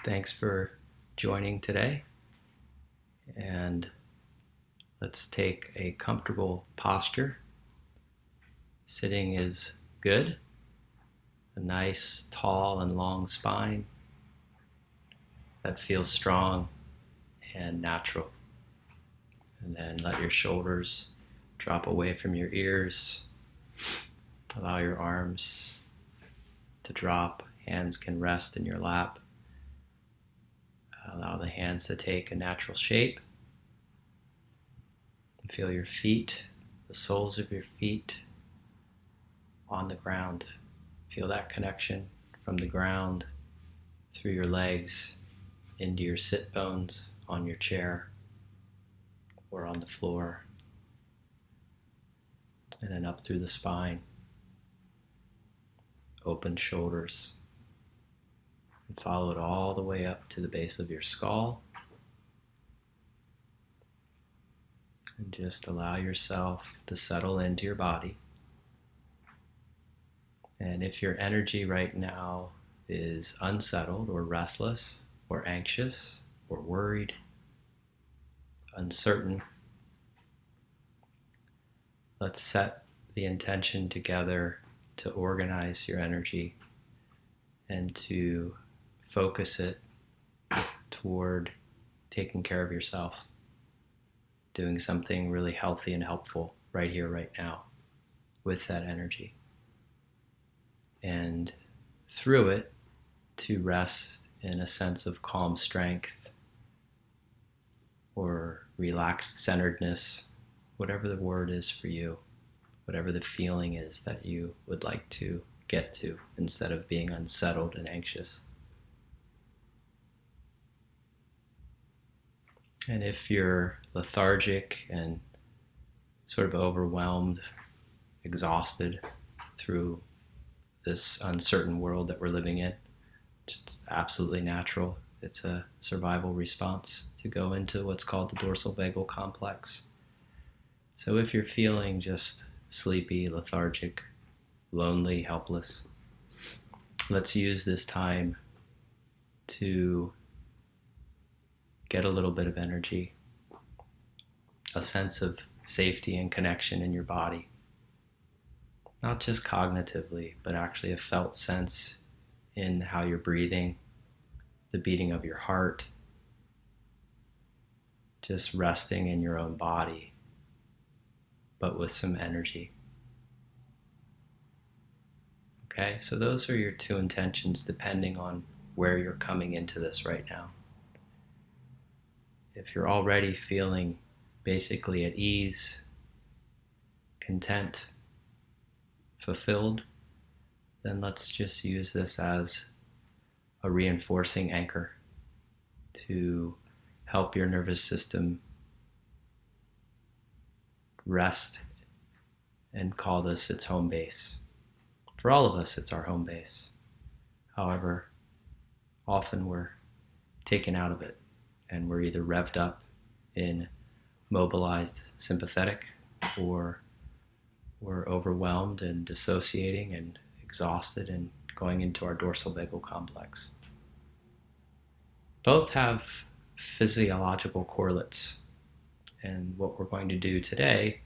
Thanks for joining today. And let's take a comfortable posture. Sitting is good. A nice, tall, and long spine that feels strong and natural. And then let your shoulders drop away from your ears. Allow your arms to drop. Hands can rest in your lap. Allow the hands to take a natural shape. And feel your feet, the soles of your feet on the ground. Feel that connection from the ground through your legs into your sit bones on your chair or on the floor, and then up through the spine. Open shoulders. And follow it all the way up to the base of your skull. And just allow yourself to settle into your body. And if your energy right now is unsettled or restless or anxious or worried, uncertain, let's set the intention together to organize your energy and to focus it toward taking care of yourself, doing something really healthy and helpful right here, right now, with that energy. And through it, to rest in a sense of calm strength or relaxed centeredness, whatever the word is for you, whatever the feeling is that you would like to get to instead of being unsettled and anxious. And if you're lethargic and sort of overwhelmed, exhausted through this uncertain world that we're living in, it's absolutely natural. It's a survival response to go into what's called the dorsal vagal complex. So if you're feeling just sleepy, lethargic, lonely, helpless, let's use this time to get a little bit of energy, a sense of safety and connection in your body. Not just cognitively, but actually a felt sense in how you're breathing, the beating of your heart, just resting in your own body, but with some energy. Okay, so those are your two intentions depending on where you're coming into this right now. If you're already feeling basically at ease, content, fulfilled, then let's just use this as a reinforcing anchor to help your nervous system rest and call this its home base. For all of us, it's our home base. However, often we're taken out of it and we're either revved up in mobilized sympathetic, or we're overwhelmed and dissociating and exhausted and going into our dorsal vagal complex. Both have physiological correlates, and what we're going to do today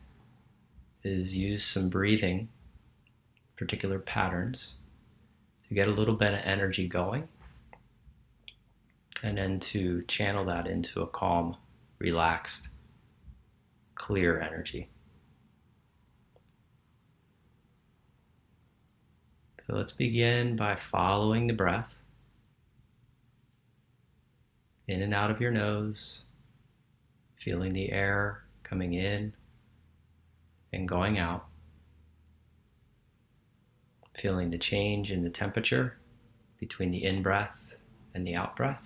is use some breathing, particular patterns, to get a little bit of energy going, and then to channel that into a calm, relaxed, clear energy. So let's begin by following the breath in and out of your nose, feeling the air coming in and going out, feeling the change in the temperature between the in-breath and the out-breath.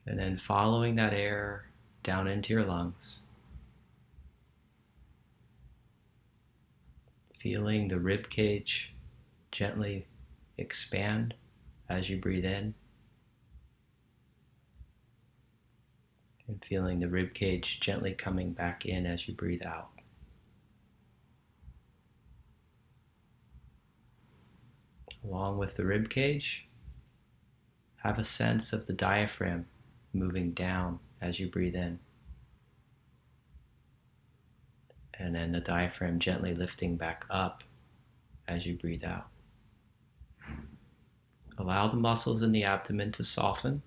And then following that air down into your lungs, feeling the rib cage gently expand as you breathe in, And feeling the rib cage gently coming back in as you breathe out. Along with the rib cage, have a sense of the diaphragm moving down as you breathe in. And then the diaphragm gently lifting back up as you breathe out. Allow the muscles in the abdomen to soften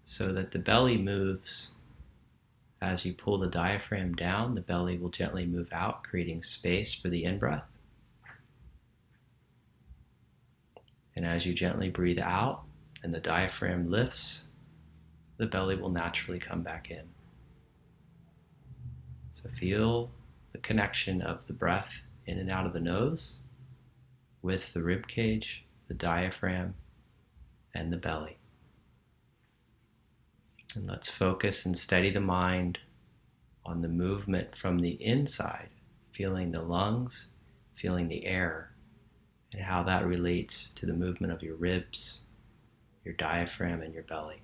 so that the belly moves. As you pull the diaphragm down, the belly will gently move out, creating space for the in-breath. And as you gently breathe out and the diaphragm lifts, the belly will naturally come back in. So feel the connection of the breath in and out of the nose with the rib cage, the diaphragm, and the belly. And let's focus and steady the mind on the movement from the inside, feeling the lungs, feeling the air, and how that relates to the movement of your ribs, your diaphragm, and your belly.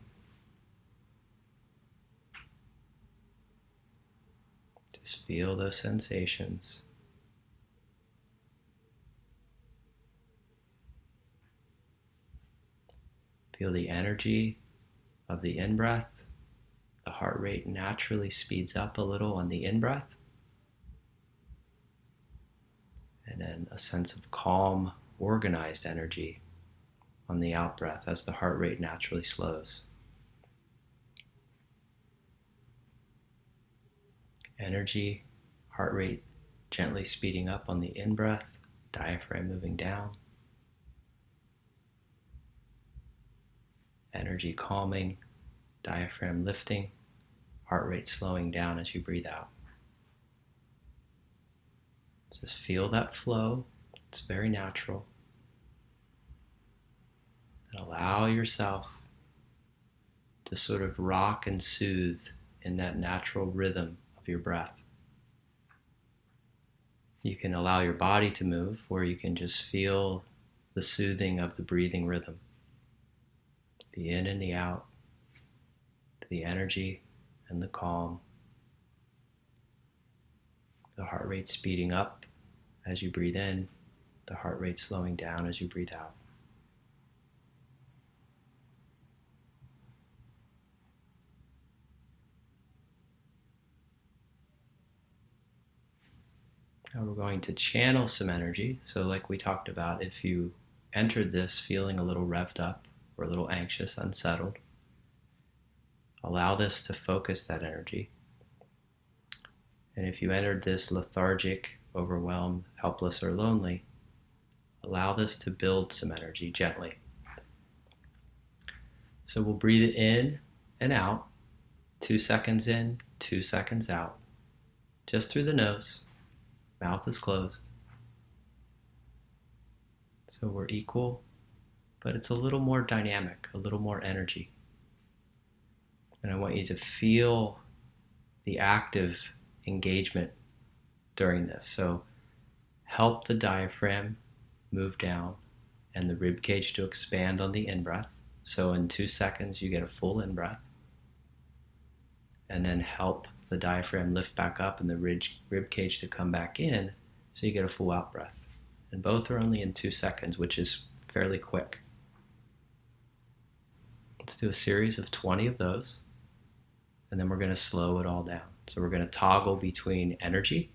Just feel those sensations. Feel the energy of the in-breath. The heart rate naturally speeds up a little on the in-breath. And then a sense of calm, organized energy on the out-breath as the heart rate naturally slows. Energy, heart rate gently speeding up on the in-breath, diaphragm moving down. Energy calming, diaphragm lifting, heart rate slowing down as you breathe out. Just feel that flow. It's very natural. And allow yourself to sort of rock and soothe in that natural rhythm of your breath. You can allow your body to move, or you can just feel the soothing of the breathing rhythm. The in and the out, the energy and the calm. The heart rate speeding up as you breathe in, the heart rate slowing down as you breathe out. Now we're going to channel some energy. So like we talked about, if you entered this feeling a little revved up or a little anxious, unsettled, allow this to focus that energy. And if you entered this lethargic, overwhelmed, helpless, or lonely, allow this to build some energy gently. So we'll breathe it in and out, 2 seconds in, 2 seconds out, just through the nose. Mouth is closed. So we're equal, but it's a little more dynamic, a little more energy. And I want you to feel the active engagement during this. So help the diaphragm move down and the rib cage to expand on the in-breath. So in 2 seconds, you get a full in-breath. And then help the diaphragm lift back up and the rib cage to come back in, so you get a full out-breath. And both are only in 2 seconds, which is fairly quick. Let's do a series of 20 of those, and then we're going to slow it all down. So we're going to toggle between energy,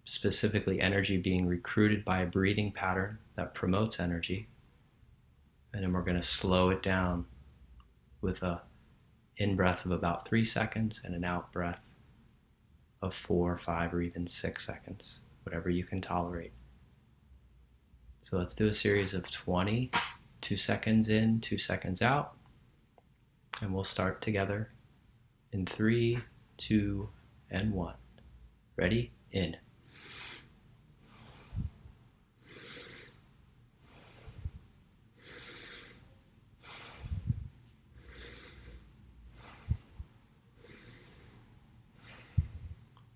specifically energy being recruited by a breathing pattern that promotes energy, and then we're going to slow it down with a in-breath of about 3 seconds and an out-breath of 4, 5, or even 6 seconds, whatever you can tolerate. So let's do a series of 20, 2 seconds in, 2 seconds out, and we'll start together in 3, 2, and 1. Ready? In.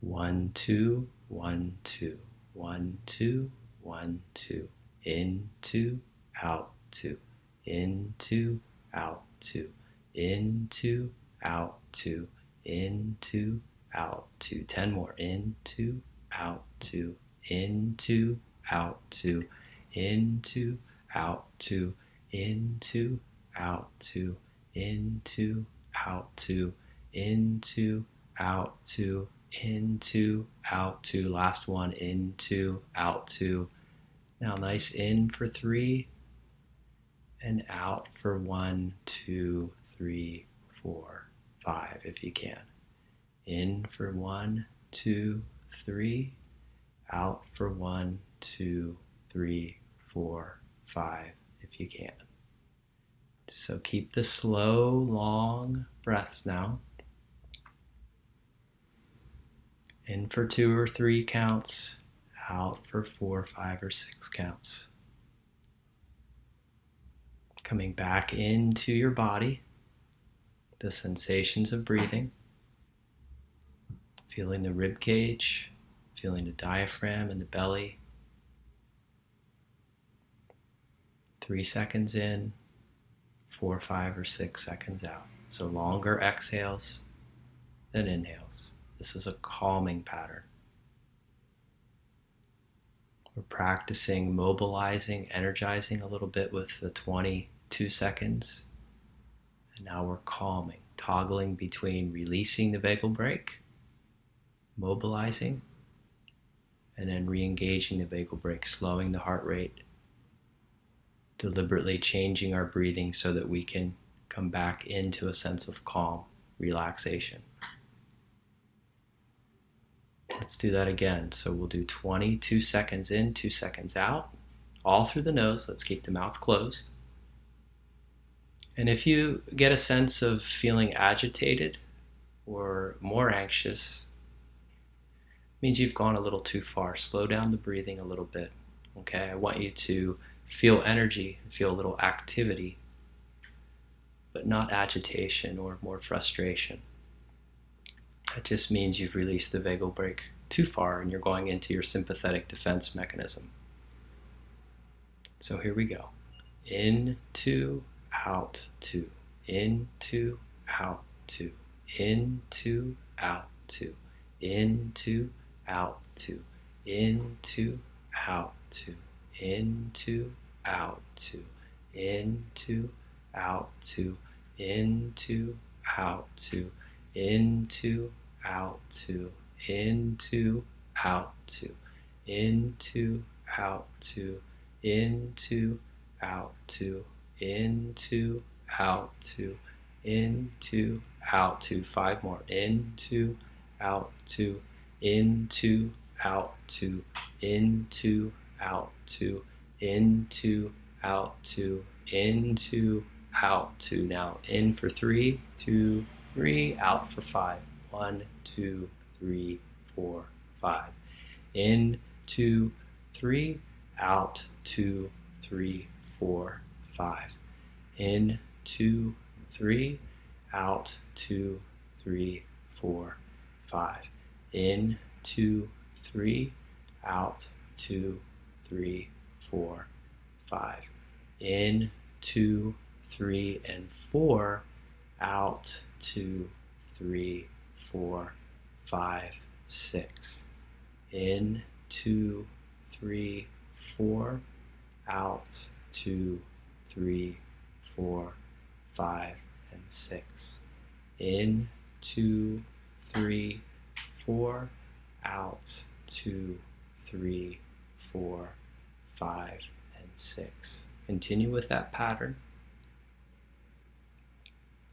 One, two, 1, 2, 1, 2, 1, 2. In, 2, out, 2. In, 2, out, 2. in, 2, out, 2, in, 2, out, 2. 10 more. In, 2, out, 2, in, 2, out, 2, in, 2, out, 2, in, 2, out, 2, in, 2, out, 2, in, 2, out, 2, in, 2, out, 2. Last one. In, 2, out, 2. Now nice in for 3 and out for 1, 2, 3, 4, 5 if you can. In for 1, 2, 3, out for 1, 2, 3, 4, 5 if you can. So keep the slow, long breaths now. In for 2 or 3 counts, out for 4, 5, or 6 counts. Coming back into your body, the sensations of breathing, feeling the rib cage, feeling the diaphragm and the belly. 3 seconds in, 4, 5, or 6 seconds out. So longer exhales than inhales. This is a calming pattern. We're practicing mobilizing, energizing a little bit with the 22 seconds. And now we're calming, toggling between releasing the vagal brake, mobilizing, and then re-engaging the vagal brake, slowing the heart rate, deliberately changing our breathing so that we can come back into a sense of calm, relaxation. Let's do that again. So we'll do 22 seconds in, 2 seconds out, all through the nose. Let's keep the mouth closed. And if you get a sense of feeling agitated or more anxious, it means you've gone a little too far. Slow down the breathing a little bit. Okay, I want you to feel energy, feel a little activity, but not agitation or more frustration. That just means you've released the vagal brake too far and you're going into your sympathetic defense mechanism. So here we go. In, 2, out, 2. In, 2, out, 2. In, 2, out, 2. In, 2, out, 2. In, 2, out, 2. In, 2, out, 2. In, 2, out, 2. In, 2, out, 2. In, 2, out, 2. In, 2, out, 2. In, 2, out, 2. In, 2, out, 2. In, 2, out, 2. In, 2, out, 2. 5 more. In, 2, out, 2. In, 2, out, 2. In, 2, out, 2. In, 2, out, 2. In, 2, out, 2. Now in for 3, 2, 3, out for 5. 1, 2, 3, 4, 5. In, 2, 3, out, 2, 3, 4, 5. In, 2, 3, out, 2, 3, 4, 5. In, 2, 3, out, 2, 3, 4, 5. In, 2, 3, and 4, out, 2, 3, 4, 5, 6. In, 2, 3, 4, out, 2, 3, 4, 5, and 6. In, 2, 3, 4, out, 2, 3, 4, 5, and 6. Continue with that pattern.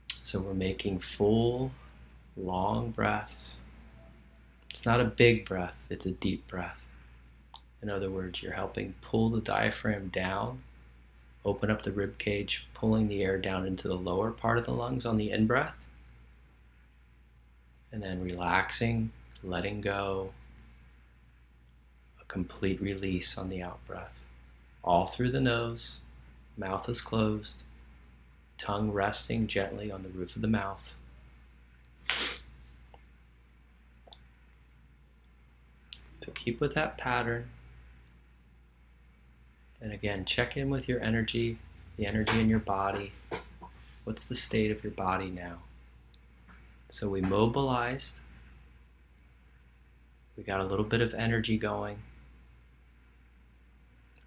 So we're making full, long breaths. It's not a big breath, it's a deep breath. In other words, you're helping pull the diaphragm down, open up the rib cage, pulling the air down into the lower part of the lungs on the in-breath, and then relaxing, letting go, a complete release on the out-breath. All through the nose, mouth is closed, tongue resting gently on the roof of the mouth. So keep with that pattern. And again, check in with your energy, the energy in your body. What's the state of your body now? So we mobilized. We got a little bit of energy going.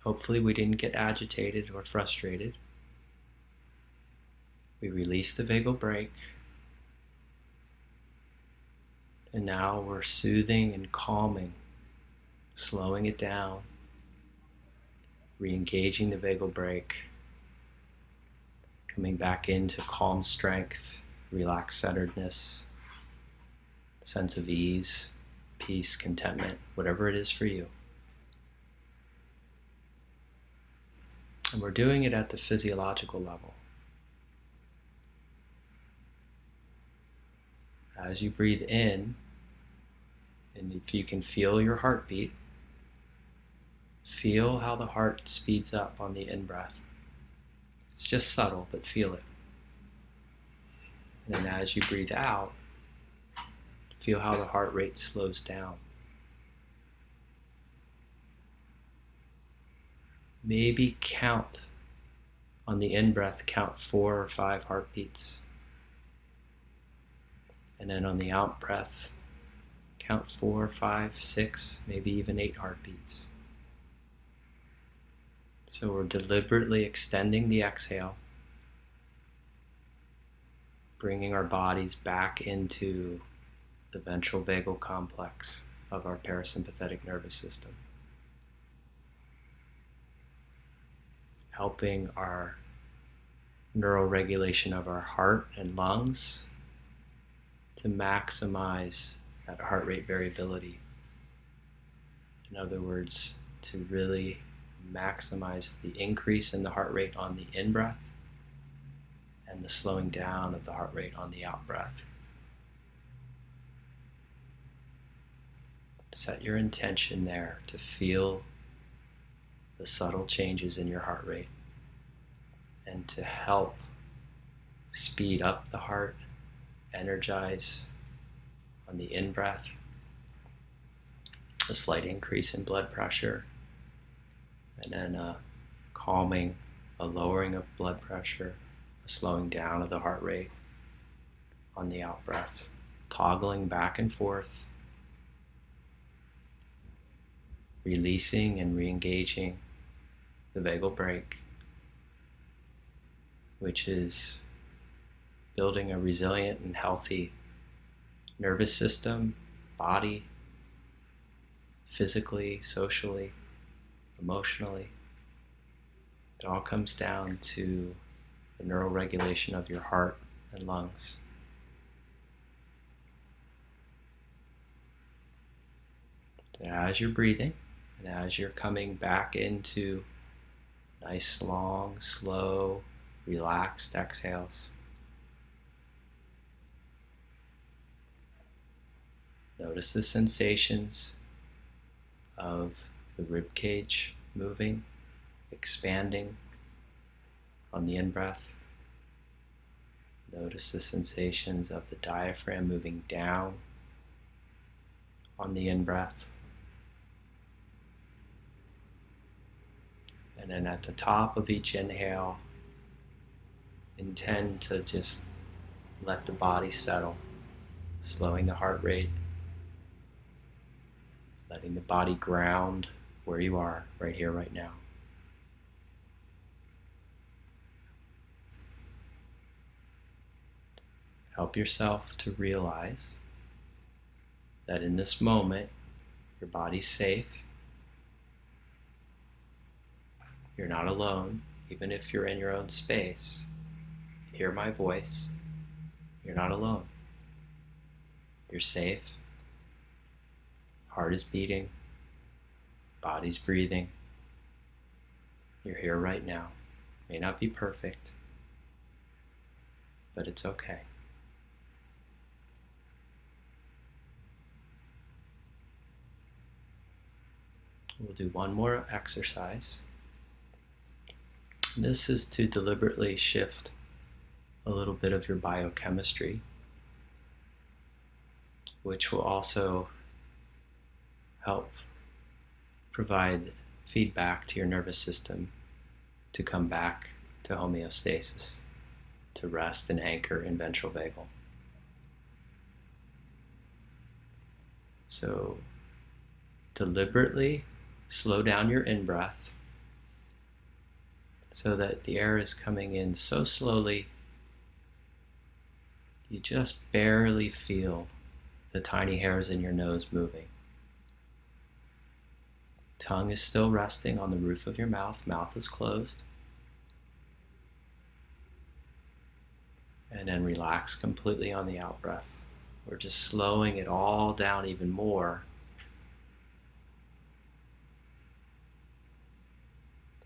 Hopefully we didn't get agitated or frustrated. We released the vagal brake. And now we're soothing and calming, slowing it down, re-engaging the vagal brake, coming back into calm strength, relaxed centeredness, sense of ease, peace, contentment, whatever it is for you. And we're doing it at the physiological level. As you breathe in, and if you can feel your heartbeat, feel how the heart speeds up on the in-breath. It's just subtle, but feel it. And then as you breathe out, feel how the heart rate slows down. Maybe count on the in-breath, count 4 or 5 heartbeats. And then on the out-breath, count 4, 5, 6, maybe even 8 heartbeats. So we're deliberately extending the exhale, bringing our bodies back into the ventral vagal complex of our parasympathetic nervous system, helping our neural regulation of our heart and lungs to maximize that heart rate variability. In other words, to really maximize the increase in the heart rate on the in-breath and the slowing down of the heart rate on the out-breath. Set your intention there to feel the subtle changes in your heart rate and to help speed up the heart, energize on the in-breath, a slight increase in blood pressure, and then a calming, a lowering of blood pressure, a slowing down of the heart rate on the out-breath, toggling back and forth, releasing and re-engaging the vagal brake, which is building a resilient and healthy nervous system, body, physically, socially, emotionally. It all comes down to the neural regulation of your heart and lungs. So as you're breathing and as you're coming back into nice, long, slow, relaxed exhales, notice the sensations of the rib cage moving, expanding on the in-breath. Notice the sensations of the diaphragm moving down on the in-breath. And then at the top of each inhale, intend to just let the body settle, slowing the heart rate, letting the body ground where you are, right here, right now. Help yourself to realize that in this moment, your body's safe. You're not alone, even if you're in your own space. Hear my voice. You're not alone. You're safe. Heart is beating. Body's breathing. You're here right now. May not be perfect, but it's okay. We'll do one more exercise. This is to deliberately shift a little bit of your biochemistry, which will also help provide feedback to your nervous system to come back to homeostasis. to rest and anchor in ventral vagal. So deliberately slow down your in-breath so that the air is coming in so slowly you just barely feel the tiny hairs in your nose moving. Tongue is still resting on the roof of your mouth. Mouth is closed. And then relax completely on the out-breath. We're just slowing it all down even more.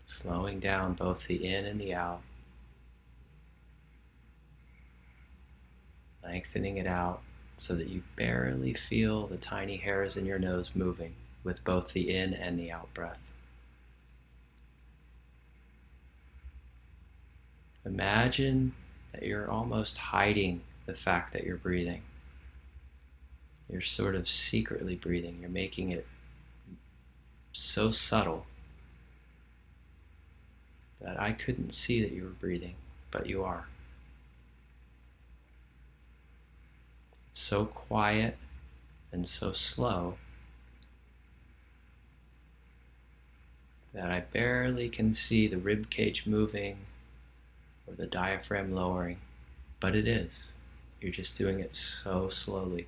Slowing down both the in and the out. Lengthening it out so that you barely feel the tiny hairs in your nose moving with both the in and the out breath. Imagine that you're almost hiding the fact that you're breathing. You're sort of secretly breathing. You're making it so subtle that I couldn't see that you were breathing, but you are. It's so quiet and so slow that I barely can see the rib cage moving or the diaphragm lowering, but it is. You're just doing it so slowly.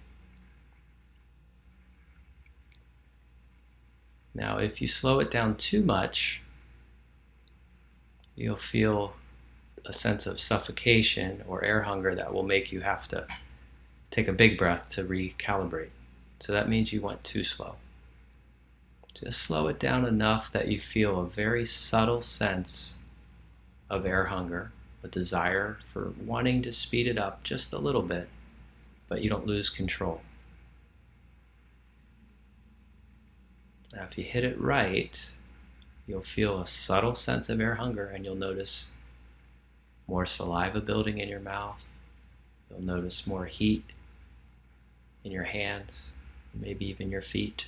Now, if you slow it down too much, you'll feel a sense of suffocation or air hunger that will make you have to take a big breath to recalibrate. So that means you went too slow. Just slow it down enough that you feel a very subtle sense of air hunger, a desire for wanting to speed it up just a little bit, but you don't lose control. Now, if you hit it right, you'll feel a subtle sense of air hunger, and you'll notice more saliva building in your mouth. You'll notice more heat in your hands, maybe even your feet.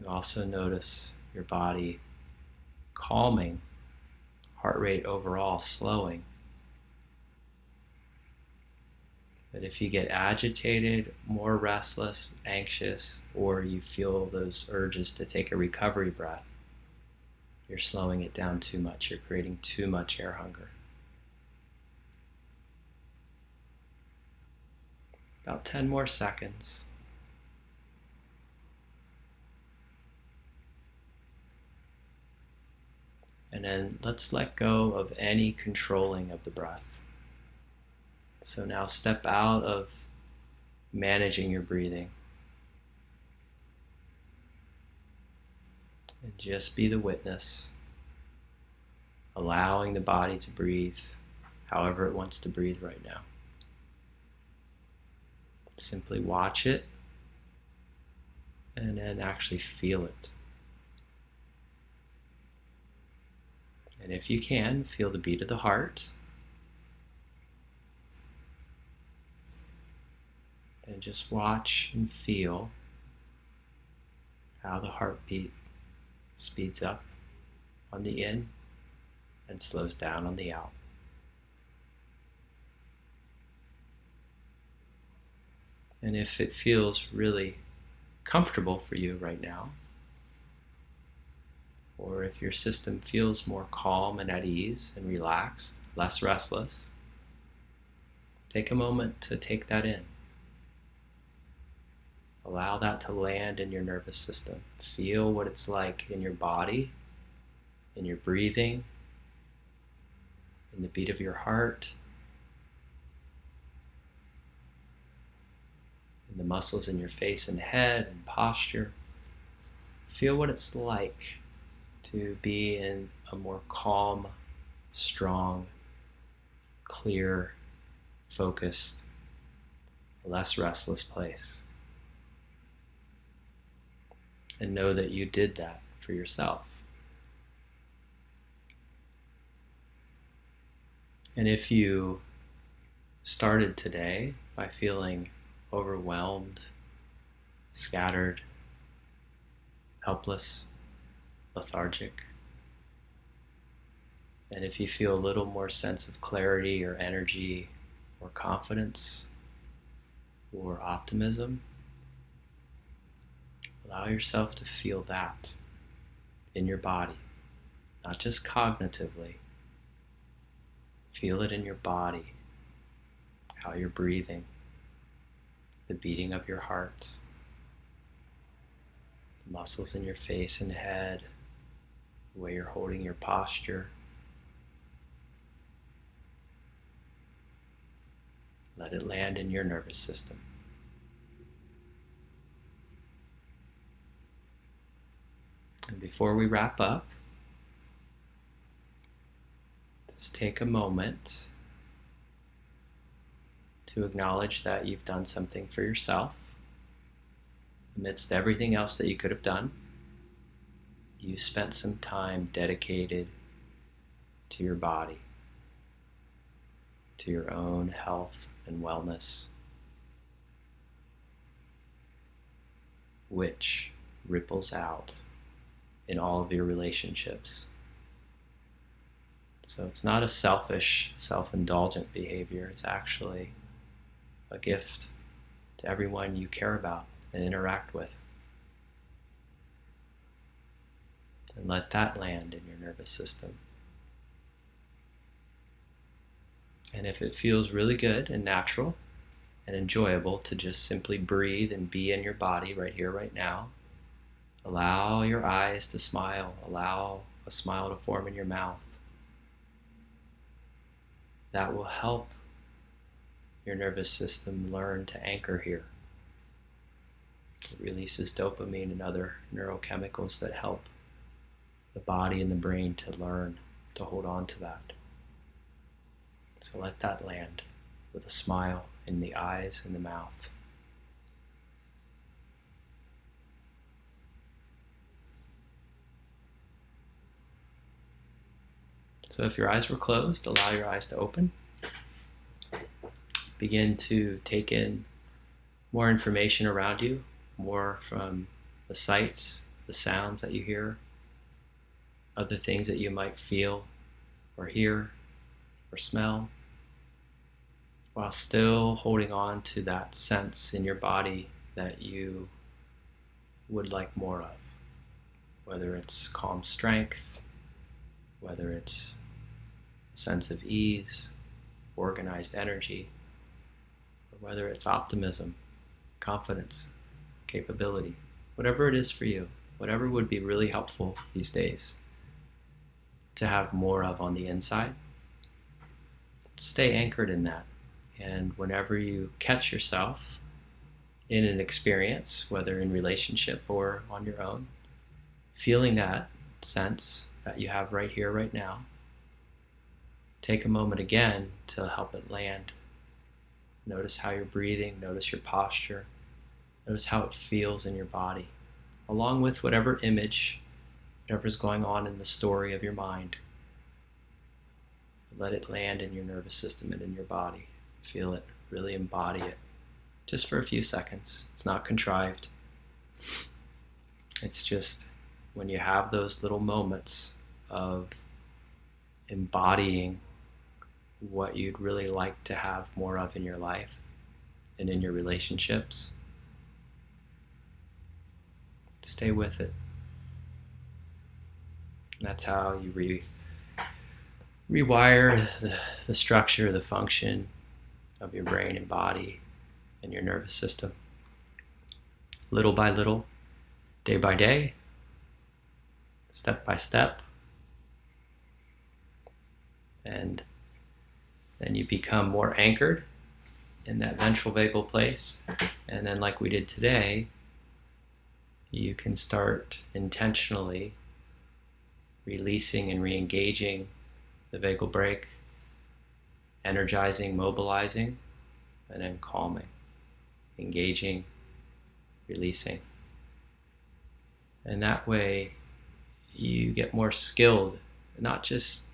You also notice your body calming, heart rate overall slowing. But if you get agitated, more restless, anxious, or you feel those urges to take a recovery breath, you're slowing it down too much. You're creating too much air hunger. About 10 more seconds. And then let's let go of any controlling of the breath. So now step out of managing your breathing and just be the witness, allowing the body to breathe however it wants to breathe right now. Simply watch it and then actually feel it. And if you can, feel the beat of the heart. And just watch and feel how the heartbeat speeds up on the in and slows down on the out. And if it feels really comfortable for you right now, or if your system feels more calm and at ease and relaxed, less restless, take a moment to take that in. Allow that to land in your nervous system. Feel what it's like in your body, in your breathing, in the beat of your heart, in the muscles in your face and head and posture. Feel what it's like to be in a more calm, strong, clear, focused, less restless place. And know that you did that for yourself. And if you started today by feeling overwhelmed, scattered, helpless, lethargic. And if you feel a little more sense of clarity or energy or confidence or optimism, allow yourself to feel that in your body, not just cognitively. Feel it in your body, how you're breathing, the beating of your heart, the muscles in your face and head, the way you're holding your posture. Let it land in your nervous system. And before we wrap up, just take a moment to acknowledge that you've done something for yourself. Amidst everything else that you could have done, you spent some time dedicated to your body, to your own health and wellness, which ripples out in all of your relationships. So it's not a selfish, self-indulgent behavior. It's actually a gift to everyone you care about and interact with. And let that land in your nervous system. And if it feels really good and natural and enjoyable to just simply breathe and be in your body right here, right now, allow your eyes to smile. Allow a smile to form in your mouth. That will help your nervous system learn to anchor here. It releases dopamine and other neurochemicals that help the body and the brain to learn to hold on to that. So let that land with a smile in the eyes and the mouth. So if your eyes were closed, allow your eyes to open. Begin to take in more information around you, more from the sights, the sounds that you hear, other things that you might feel or hear or smell, while still holding on to that sense in your body that you would like more of, whether it's calm strength, whether it's a sense of ease, organized energy, or whether it's optimism, confidence, capability, whatever it is for you, whatever would be really helpful these days to have more of on the inside. Stay anchored in that. And whenever you catch yourself in an experience, whether in relationship or on your own, feeling that sense that you have right here, right now, take a moment again to help it land. Notice how you're breathing, notice your posture, notice how it feels in your body, along with whatever image, whatever's going on in the story of your mind. Let it land in your nervous system and in your body. Feel it, really embody it, just for a few seconds. It's not contrived. It's just when you have those little moments of embodying what you'd really like to have more of in your life and in your relationships, stay with it. And that's how you rewire the structure, the function of your brain and body and your nervous system. Little by little, day by day, step by step. And then you become more anchored in that ventral vagal place. And then like we did today, you can start intentionally releasing and re-engaging the vagal brake, energizing, mobilizing, and then calming, engaging, releasing. And that way you get more skilled, not just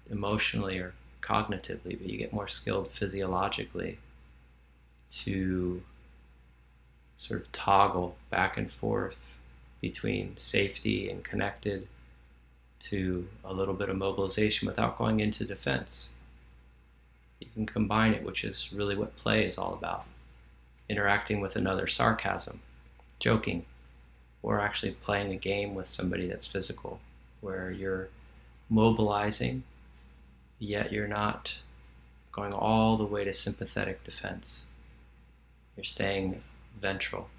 emotionally or cognitively, but you get more skilled physiologically to sort of toggle back and forth between safety and connected to a little bit of mobilization without going into defense. You can combine it, which is really what play is all about. Interacting with another, sarcasm, joking, or actually playing a game with somebody that's physical, where you're mobilizing, yet you're not going all the way to sympathetic defense. You're staying ventral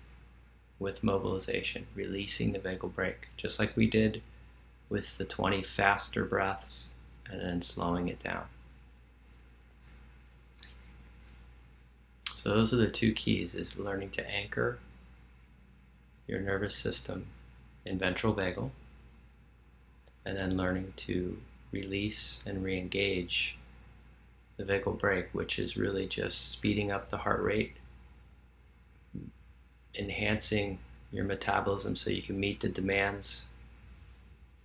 with mobilization, releasing the vagal brake, just like we did with the 20 faster breaths and then slowing it down. So those are the two keys, is learning to anchor your nervous system in ventral vagal, and then learning to release and re-engage the vagal brake, which is really just speeding up the heart rate, enhancing your metabolism so you can meet the demands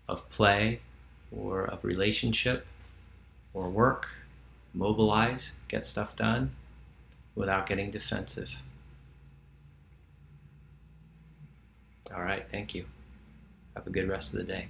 of play or of relationship or work, mobilize, get stuff done without getting defensive. All right, thank you. Have a good rest of the day.